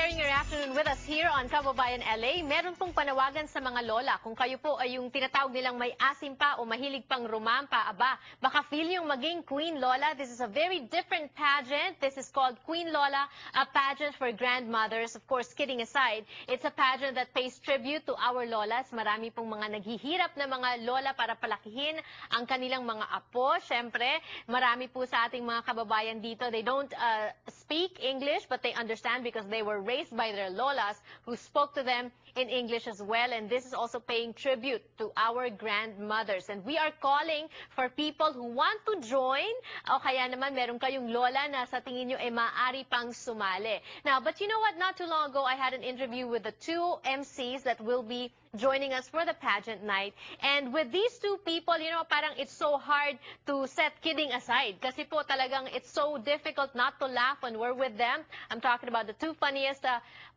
sharing your afternoon with us here on Kababayan LA. Meron pong panawagan sa mga lola. Kung kayo po ay yung tinatawag nilang may asim pa o mahilig pang rumampa, aba, baka feel yung maging Queen Lola. This is a very different pageant. This is called Queen Lola, a pageant for grandmothers. Of course, kidding aside, it's a pageant that pays tribute to our lolas. Marami pong mga naghihirap na mga lola para palakihin ang kanilang mga apo. Siyempre, marami po sa ating mga kababayan dito, they don't speak English, but they understand because they were raised by their lolas who spoke to them in English as well. And this is also paying tribute to our grandmothers. And we are calling for people who want to join o kaya naman meron kayong lola na sa tingin nyo ay maaari pang sumali. Now, but you know what? Not too long ago, I had an interview with the two MCs that will be joining us for the pageant night. And with these two people, you know, parang it's so hard to set kidding aside. Kasi po talagang it's so difficult not to laugh when we're with them. I'm talking about the two funniest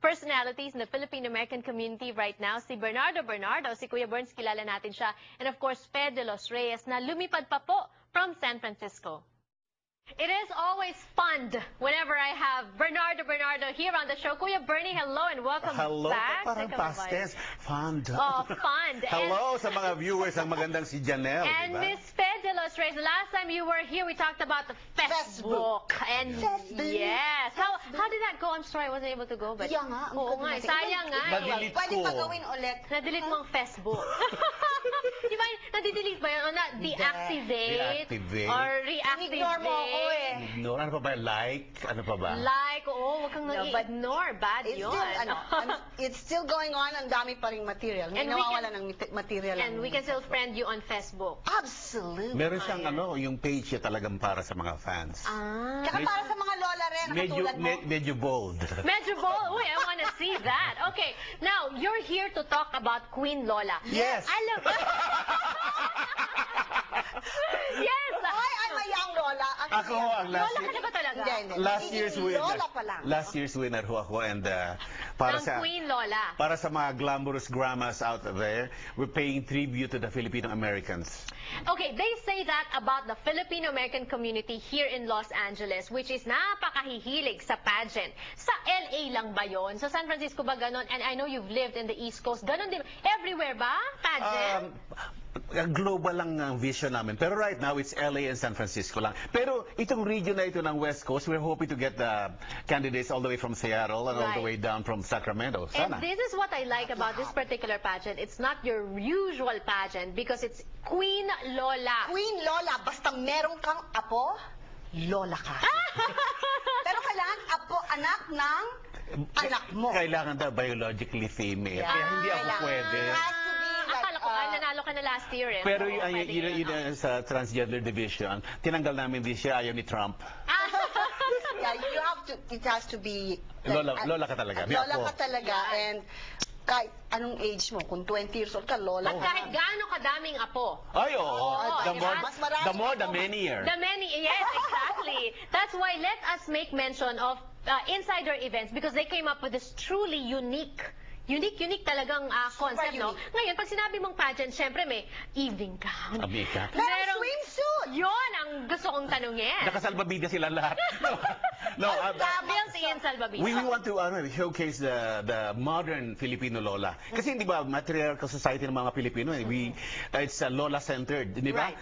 personalities in the Filipino-American community right now. Si Bernardo, si Kuya Berns, kilala natin siya. And of course, Fed de los Reyes na lumipad pa po from San Francisco. It is always fun whenever I have Bernardo here on the show. Kuya Bernie, hello and welcome back. Parang pastes. Fun. Oh, fun. Hello sa mga viewers, ang magandang si Janelle. And diba? Miss Fed de los Reyes, last time you were here, we talked about the Facebook. And yes. How did that go? I'm sorry, I wasn't able to go. But Yeah nga. Oo nga, sayang nga. Nadilit Pwede ko. pa gawin ulit. Na-delete mo ang Facebook. Di ba, nadidelete ba yun? O na-deactivate? Deactivate. Or reactivate? Ignore mo ako eh. Ignore. Ano pa ba? Like? Ano pa ba? Like, oo, wag kang No, but nag-ignore. Bad It's yun. still, it's still going on. Ang dami pa ring material. Hindi And we nawawala ng material. And we can still friend you on Facebook. Absolutely. Meron siyang yung page niya talagang para sa mga fans. Ah. Tsaka para sa mga lola rin, katulad mo. Medyo bold. Medyo bold. Uy, I want to see that. Okay, now, you're here to talk about Queen Lola. Yes. I love Yes. Ay, I'm a young lola. Ako ang last Lola ka na ba talaga? Hindi. Lola pa lang. Last year's winner ho ako and para Ng sa Queen Lola. para sa mga glamorous grandmas out there, we're paying tribute to the Filipino Americans. Okay, they say that about the Filipino-American community here in Los Angeles, which is napakahihilig sa pageant. Sa LA lang ba yon? Sa San Francisco ba ganon? And I know you've lived in the East Coast. Ganon din. Everywhere ba? Pageant? Global lang ang vision namin. Pero right now, it's LA and San Francisco lang. Pero itong region na ito ng West Coast, we're hoping to get the candidates all the way from Seattle and all the way down from Sacramento. And Sana. this is what I like about this particular pageant. It's not your usual pageant because it's Queen Lola. Queen Lola, basta meron kang apo, lola ka. Pero kailangan apo, anak ng anak mo. Kailangan daw biologically female. Kaya hindi ako pwede. Has to be like, Akala ko, nanalo ka na last year eh. Pero Oo, pwede yun. sa transgender division, tinanggal namin din siya, ayaw ni Trump. yeah, you have to, it has to be Lola ka talaga. May Lola apo. ka talaga, and kahit anong age mo, kung 20 years old ka, lola At ka. kahit gaano kadaming apo. Ay, oo. The diba? more, the merrier. The many, yes, exactly. That's why let us make mention of insider events because they came up with this truly unique talagang concept, no? unique. Ngayon, pag sinabi mong pageant, syempre may evening gown. Makeup. Merong swimsuit! Yun ang gusto kong tanungin. Nakasalbabida sila lahat. No, Built-in salbabida. we want to showcase the modern Filipino Lola. Kasi hindi ba, matriarchal society ng mga Pilipino, it's Lola-centered, di ba?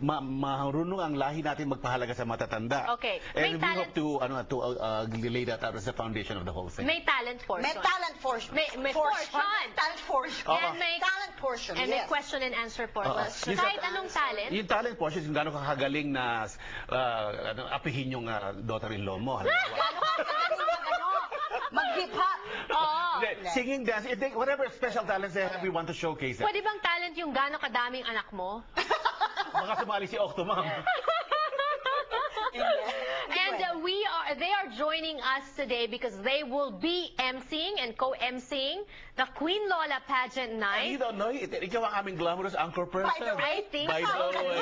Marunong ang lahi natin magpahalaga sa matatanda. Okay. And May we hope to lay that out as the foundation of the whole thing. May talent portion. May talent portion. May portion. Talent portion. And may talent portion, And may yes. question and answer portion. Yung Kahit anong talent. Yung talent portion, yung gano'ng kakagaling na apihin yung daughter-in-law mo. Gano'n ka kagaling mag mag-hip hop. Oo. Singing, dance, whatever special talents they have, we want to showcase that. Pwede bang talent yung gaano kadaming anak mo? Baka sumali si Octomam. And they are joining us today because they will be emceeing and co-emceeing the Queen Lola pageant You night. don't know it. Ikaw ang aming glamorous anchor person. By the way, I think By so. the way.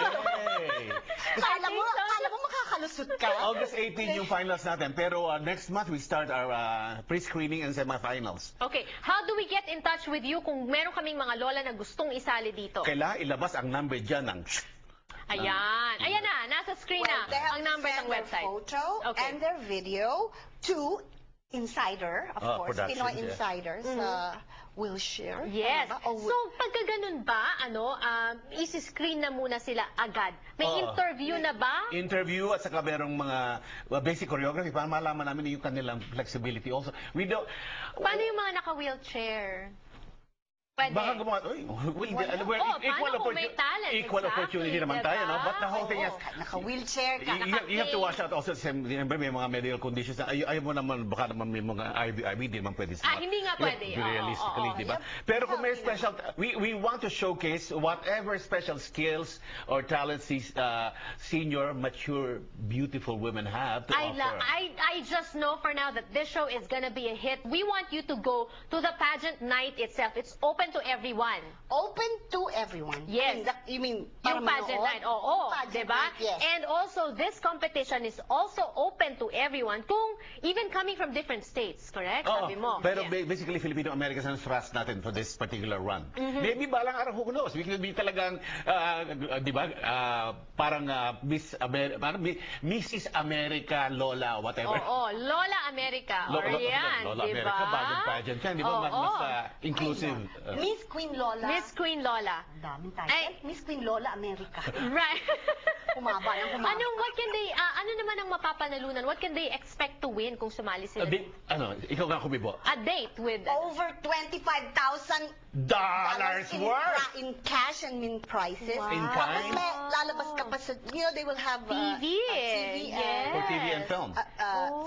Kala mo makakalusot ka? August 18 yung finals natin. Pero next month, we start our pre-screening and semifinals. Okay, how do we get in touch with you kung meron kaming mga lola na gustong isali dito? Kailangan ilabas ang number dyan ng Ayan. Ayan na, nasa screen Well, they na have ang to number send ng their website. photo Okay. and their video to Insider, of course, Productions, Pinoy yeah. Insider sa Wilshire. Yes. Tama ba? O So, pagka ganun ba, isi-screen na muna sila agad? May Oo. interview na ba? Interview at saka merong mga basic choreography para malaman namin yung kanilang flexibility also. We don't... Paano yung mga naka-wheelchair? Pwede. Baka gumawa, paano kung may talent? equal Exactly, opportunity naman tayo, no? diba? But the whole thing is, naka-wheelchair ka. you have to watch out also, siyempre may mga medical conditions na ayaw mo naman, baka naman may mga IB, di naman pwede sa hindi nga pwede. realistically, Oo. di ba? Pero kung may special, we want to showcase whatever special skills or talents these senior, mature, beautiful women have to offer. I just know for now that this show is gonna be a hit. We want you to go to the pageant night itself. It's open to everyone. Open to everyone. Yes. You mean, Yung pageant night, oo, Pageant diba? night, yes. And also, this competition is also open to everyone, kung even coming from different states, correct? Oo. Sabi mo. Pero Yeah. basically, Filipino-Americans ang thrust natin for this particular run. Maybe balang araw, who knows? We could be talagang, di ba, parang Mrs. America, Lola, whatever. Oo, Lola America. Or yan, Lola diba? America, bagong pageant yan. Di ba? Mas inclusive. Miss Queen Lola. Miss Queen Lola. Ang daming title. Ay. Miss Queen Lola America. Right. Humaba ng humaba. What can they, ano naman ang mapapanalunan? What can they expect to win kung sumali sila? Ikaw nga kumibo. A date with... Over 25,000 Dollars worth! in cash and in prizes. Wow. In Tapos kind? may lalabas ka pa sa, they will have TV. TV Yes. For TV and film.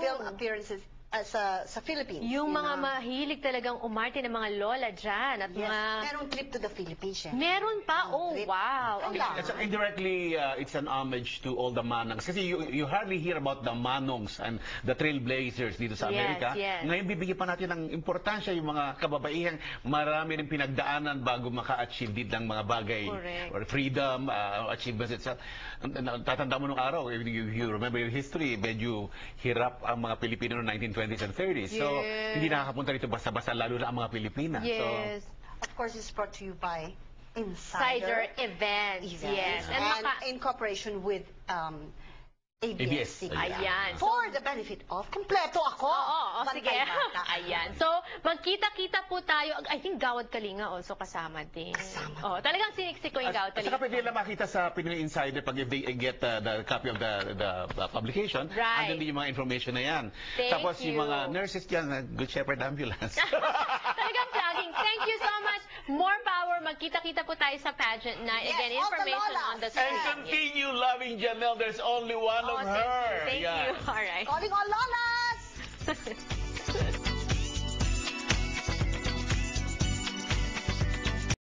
film appearances sa Philippines. Yung mga know. mahilig talagang umarte ng mga lola dyan at Yes. mga... Merong trip to the Philippines. syempre. Meron pa? Oh, Trip. wow. Ay, Ang- lang. It's indirectly, it's an homage to all the manangs. Kasi you hardly hear about the manongs and the trailblazers dito sa Yes, Amerika. yes. Ngayon, bibigyan pa natin ng importansya yung mga kababaihang marami rin pinagdaanan bago maka-achieve din ng mga bagay. Correct. Or freedom, achievements itself. Tatanda mo nung araw, if you remember your history, medyo hirap ang mga Pilipino noong 1920s and 30s. So, Yes. hindi nakakapunta rito basta-basta, lalo na ang mga Pilipina. Yes. Of course, it's brought to you by Cider Insider events. Yes. And in cooperation with ABS-CBN. Ayan. For the benefit of, kompleto ako. Oo, Bantay sige. bata. Ayan. So, magkita-kita po tayo. I think Gawad Kalinga also kasama din. Kasama. Talagang siniksik ko yung Gawad At saka Kalinga. pwede nila makita sa Pinoy Insider pag if they get the copy of the publication. Right. Andun din yung mga information na yan. Thank Tapos you. yung mga nurses dyan, Good Shepherd Ambulance. Talagang jogging. Thank you so much. More power. Magkita-kita po tayo sa pageant na. Yes, Again, all the information lolas. on the And screen. continue loving Janelle. There's only one of her. Thank you. All right. Calling all lolas!